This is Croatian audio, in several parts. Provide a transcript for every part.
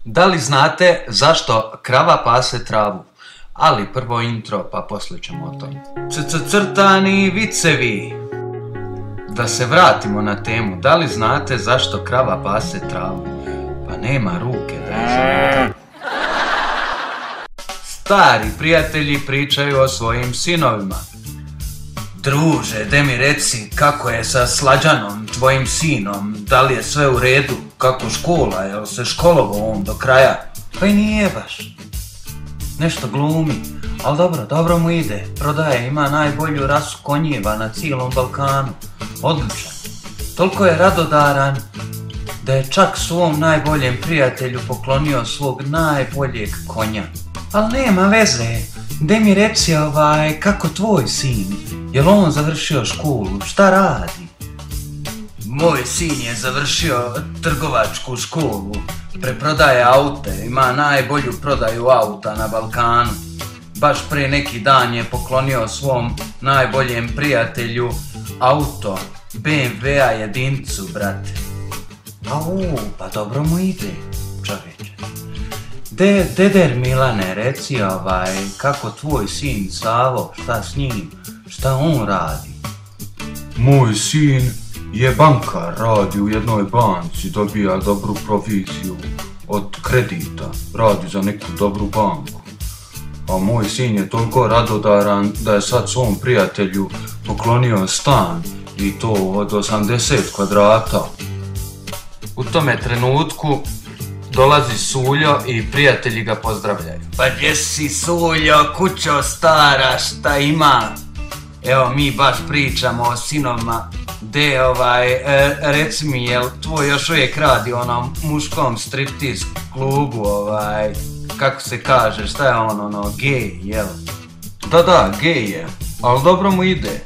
Da li znate zašto krava pase travu? Ali prvo intro, pa poslije ćemo o tome. Crtani vicevi. Da se vratimo na temu. Da li znate zašto krava pase travu? Pa nema ruke da je zamota. Stari prijatelji pričaju o svojim sinovima. Druže, de mi reci kako je sa Slađanom, tvojim sinom, da li je sve u redu, kako škola, jel se školovao on do kraja? Pa i nije baš. Nešto glumi, ali dobro mu ide, prodaje, ima najbolju rasu konjiva na cijelom Balkanu, odličan. Toliko je radodaran da je čak svom najboljem prijatelju poklonio svog najboljeg konja. Ali nema veze, de mi reci kako tvoj sin, jel on završio školu, šta radi? Moj sin je završio trgovačku školu, preprodaje aute, ima najbolju prodaju auta na Balkanu. Baš pre neki dan je poklonio svom najboljem prijatelju auto, BMW-a jedincu, brate. Pa dobro mu ide, čovječe. Deder Milane, reci kako tvoj sin Savo, šta s njim, šta on radi? Moj sin je bankar, radi u jednoj banci, dobija dobru proviziju od kredita, radi za neku dobru banku. A moj sin je toliko radodaran da je sad svom prijatelju poklonio stan i to od 80 kvadrata. U tome trenutku dolazi Suljo i prijatelji ga pozdravljaju. Pa gdje si, Suljo, kućo stara, šta ima? Evo mi baš pričamo o sinovima. Reci mi, jel tvoj još uvijek radi u onom muškom striptease klubu, kako se kaže, šta je gej, jel? Da, gej je, ali dobro mu ide.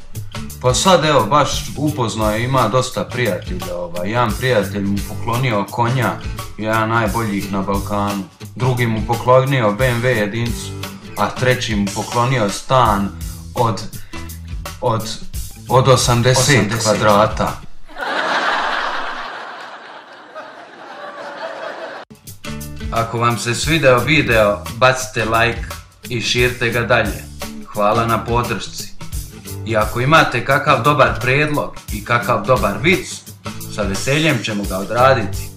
Pa sad evo baš upoznao je, ima dosta prijatelja, jedan prijatelj mu poklonio konja, jedan najboljih na Balkanu, drugi mu poklonio BMW jedincu, a treći mu poklonio stan od 80 kvadrata. Ako vam se svideo video, bacite like i širite ga dalje. Hvala na podršci. I ako imate kakav dobar prijedlog i kakav dobar vic, sa veseljem ćemo ga odraditi.